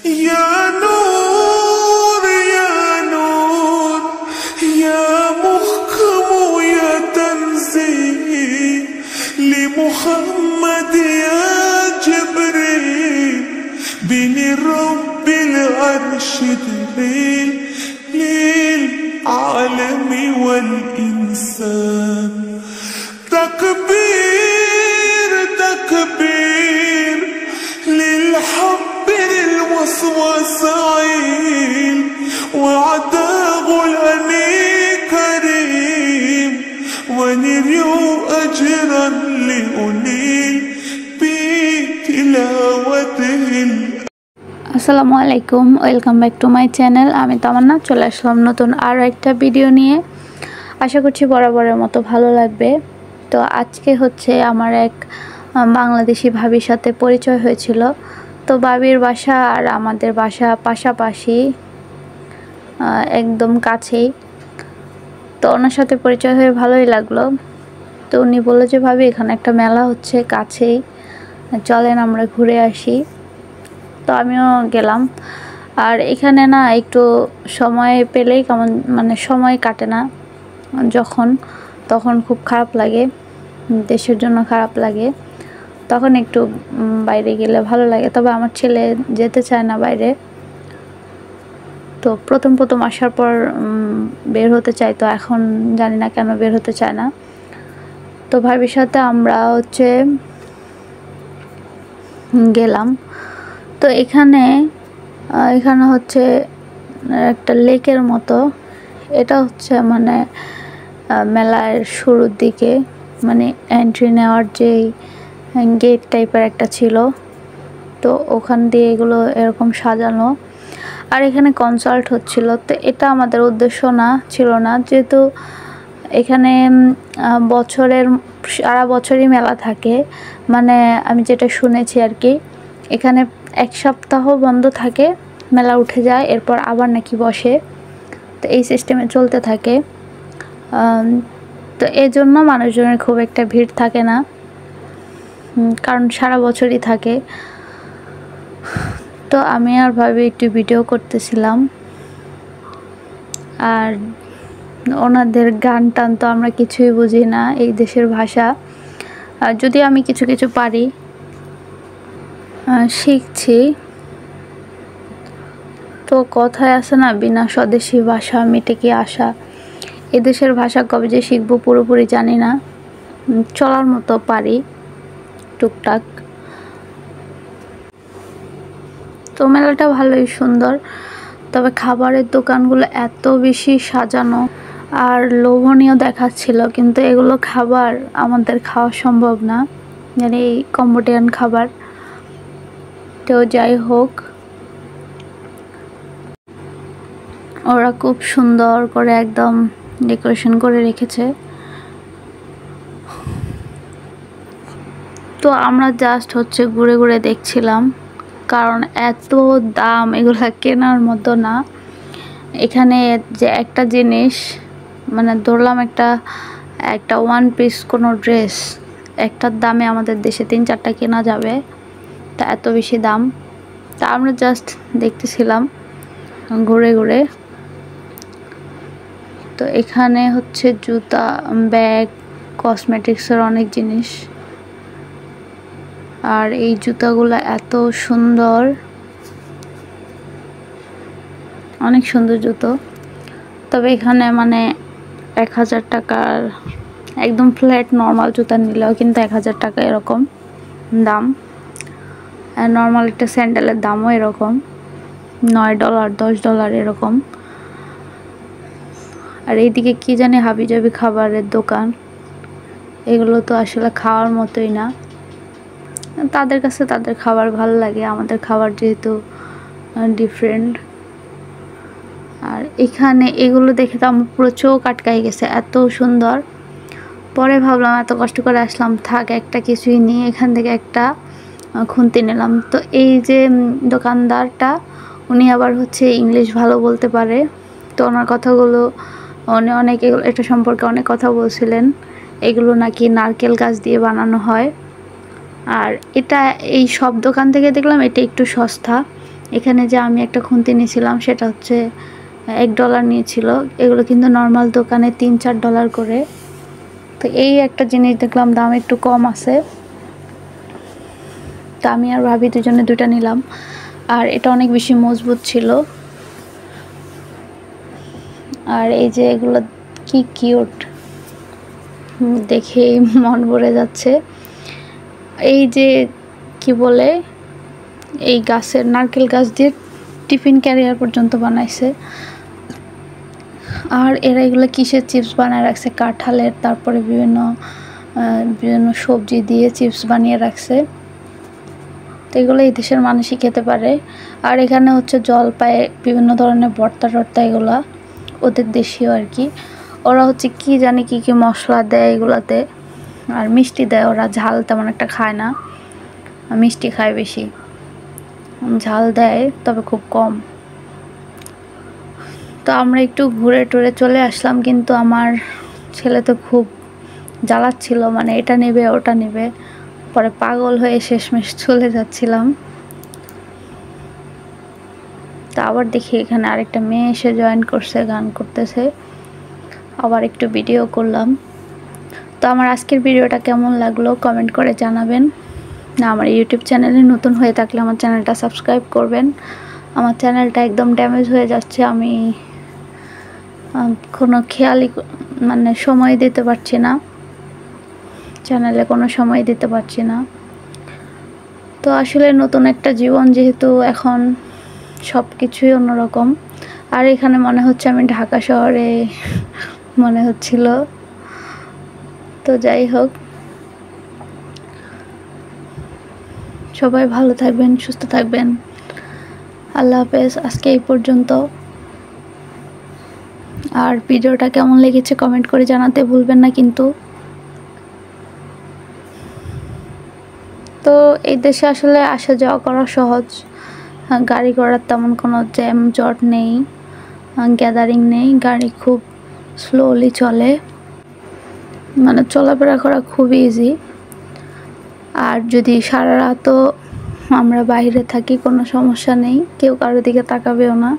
يا نور يا نور يا محكم يا تنزيل لمحمد يا جبريل بين رب العرش دليل للعالم والإنسان تكبير تكبير للحب للوسواس عين وعداه الأني كريم ونريو أجرا لأنيل بتلاوته আসসালামু আলাইকুম, welcome back to my channel. আমি তামান্না চলে আসলাম নতুন আরও একটা ভিডিও নিয়ে। আশা করছি বরাবরের মতো ভালো লাগবে। তো আজকে হচ্ছে আমার এক বাংলাদেশি ভাবির সাথে পরিচয় হয়েছিল। তো ভাবির বাসা আর আমাদের বাসা পাশাপাশি, একদম কাছেই। তো ওনার সাথে পরিচয় হয়ে ভালোই লাগলো। তো উনি বললো যে ভাবি এখানে একটা মেলা হচ্ছে কাছেই, চলেন আমরা ঘুরে আসি। তো আমিও গেলাম। আর এখানে না একটু সময় পেলেই কেমন সময় কাটে না, তখন খুব খারাপ লাগে, দেশের জন্য খারাপ লাগে। তখন একটু বাইরে গেলে ভালো লাগে। তবে আমার ছেলে যেতে চায় না বাইরে। তো প্রথম আসার পর বের হতে চাই, তো এখন জানি না কেন বের হতে চায় না। তো ভাবির সাথে আমরা হচ্ছে গেলাম। তো এখানে হচ্ছে একটা লেকের মতো। এটা হচ্ছে মেলার শুরুর দিকে, এন্ট্রি নেওয়ার যেই গেট টাইপের একটা ছিল। তো ওখান দিয়ে এগুলো এরকম সাজানো। আর এখানে কনসার্ট হচ্ছিল। তো এটা আমাদের উদ্দেশ্য ছিল না, যেহেতু এখানে সারা বছরই মেলা থাকে। আমি যেটা শুনেছি আর কি, এখানে এক সপ্তাহ বন্ধ থাকে, মেলা উঠে যায়, এরপর আবার নাকি বসে। তো এই সিস্টেমে চলতে থাকে। তো এই জন্য মানুষজনের খুব একটা ভিড় থাকে না, কারণ সারা বছরই থাকে। তো আমি আর ভাবি একটু ভিডিও করতেছিলাম। আর ওনাদের গান টান তো আমরা কিছুই বুঝি না, এই দেশের ভাষা। যদি আমি কিছু কিছু পারি, শিখছি। তো কথায় আছে না, বিনা স্বদেশী ভাষা মিটে কি আশা। এদেশের ভাষা কবে যে শিখবো পুরোপুরি জানি না, চলার মতো পারি টুকটাক। তো মেলাটা ভালোই সুন্দর। তবে খাবারের দোকানগুলো এত বেশি সাজানো আর লোভনীয় দেখাচ্ছিল, কিন্তু এগুলো খাবার আমাদের খাওয়া সম্ভব না, কম্বোডিয়ান খাবার। তো যাই হোক, ওরা খুব সুন্দর করে একদম ডেকোরেশন করে রেখেছে। তো আমরা জাস্ট হচ্ছে ঘুরে ঘুরে দেখছিলাম, কারণ এত দাম, এগুলা কেনার মতো না। এখানে যে একটা জিনিস ধরলাম একটা ওয়ান পিস কোনো ড্রেস, একটার দামে আমাদের দেশে 3-4টা কেনা যাবে। তা এত বেশি দাম। তা আমরা জাস্ট দেখতেছিলাম ঘুরে ঘুরে। তো এখানে হচ্ছে জুতা, ব্যাগ, কসমেটিক্সের অনেক জিনিস। আর এই জুতাগুলো এত সুন্দর, অনেক সুন্দর জুতো। তবে এখানে 1000 টাকার একদম ফ্ল্যাট নর্মাল জুতা নিলেও কিন্তু 1000 টাকা এরকম দাম। আর নর্মাল একটা স্যান্ডেলের দামও এরকম $9, $10 এরকম। আর এইদিকে কি জানি হাবিজাবি খাবারের দোকান, এগুলো তো আসলে খাওয়ার মতোই না। তাদের কাছে তাদের খাবার ভালো লাগে, আমাদের খাবার যেহেতু ডিফারেন্ট। আর এখানে এগুলো দেখে তো আমার পুরো চোখ আটকাই গেছে, এত সুন্দর। পরে ভাবলাম এত কষ্ট করে আসলাম, থাক একটা কিছুই নিয়ে এখান থেকে একটা খুন্তি নিলাম। তো এই যে দোকানদারটা, উনি আবার হচ্ছে ইংলিশ ভালো বলতে পারে। তো ওনার কথাগুলো অনেক এটা সম্পর্কে অনেক কথা বলছিলেন। এগুলো নাকি নারকেল গাছ দিয়ে বানানো হয়। আর এটা এই সব দোকান থেকে দেখলাম এটা একটু সস্তা, এখানে যে আমি একটা খুন্তি নিয়েছিলাম সেটা হচ্ছে $1 নিয়েছিল, এগুলো কিন্তু নর্মাল দোকানে $3-4 করে। তো এই একটা জিনিস দেখলাম দাম একটু কম আছে, তো আমি আর ভাবি দুজনে দুটা নিলাম। আর এটা অনেক বেশি মজবুত ছিল। আর এই যে এগুলো কি কিউট, দেখে মন ভরে যাচ্ছে। এই যে কি বলে, এই গাছের নারকেল গাছ দিয়ে টিফিন ক্যারিয়ার পর্যন্ত বানাইছে। আর এরা এগুলো কিসের চিপস বানিয়ে রাখছে, কাঁঠালের, তারপরে বিভিন্ন সবজি দিয়ে চিপস বানিয়ে রাখছে। তো এগুলো এই দেশের মানুষই খেতে পারে। আর এখানে হচ্ছে জলপাই, বিভিন্ন ধরনের ভর্তা টর্তা, এগুলা ওদের দেশীয় আর কি। ওরা হচ্ছে কি জানি কি কি মশলা দেয় এগুলাতে, আর মিষ্টি দেয়। ওরা ঝাল তেমন একটা খায় না, মিষ্টি খায় বেশি, ঝাল দেয় তবে খুব কম। তো আমরা একটু ঘুরে টুরে চলে আসলাম, কিন্তু আমার ছেলে তো খুব জ্বালাচ্ছিল, মানে এটা নেবে ওটা নেবে, পরে পাগল হয়ে শেষমেশ চলে যাচ্ছিলাম। তো আবার দেখি এখানে আরেকটা মেয়ে এসে জয়েন করছে, গান করতেছে, আবার একটু ভিডিও করলাম। তো আমার আজকের ভিডিওটা কেমন লাগলো কমেন্ট করে জানাবেন। না, আমার ইউটিউব চ্যানেলে নতুন হয়ে থাকলে আমার চ্যানেলটা সাবস্ক্রাইব করবেন। আমার চ্যানেলটা একদম ড্যামেজ হয়ে যাচ্ছে, আমি কোনো খেয়ালই মানে সময় দিতে পারছি না, চ্যানেলে কোনো সময় দিতে পারছি না। তো আসলে নতুন একটা জীবন, যেহেতু এখন সব কিছুই অন্যরকম। আর এখানে মনে হচ্ছে আমি ঢাকা শহরে মনে হচ্ছিল। তো যাই হোক, সবাই ভালো থাকবেন, সুস্থ থাকবেন। আল্লাহ হাফেজ, আজকে এই পর্যন্ত। আর ভিডিওটা কেমন লেগেছে কমেন্ট করে জানাতে ভুলবেন না কিন্তু। তো এই দেশে আসলে আসা যাওয়া করা সহজ, গাড়ি ঘোড়ার তেমন কোনো জ্যাম জট নেই, গ্যাদারিং নেই, গাড়ি খুব স্লোলি চলে, মানে চলাফেরা করা খুব ইজি। আর যদি সারা রাতও আমরা বাইরে থাকি কোনো সমস্যা নেই, কেউ কারোর দিকে তাকাবেও না।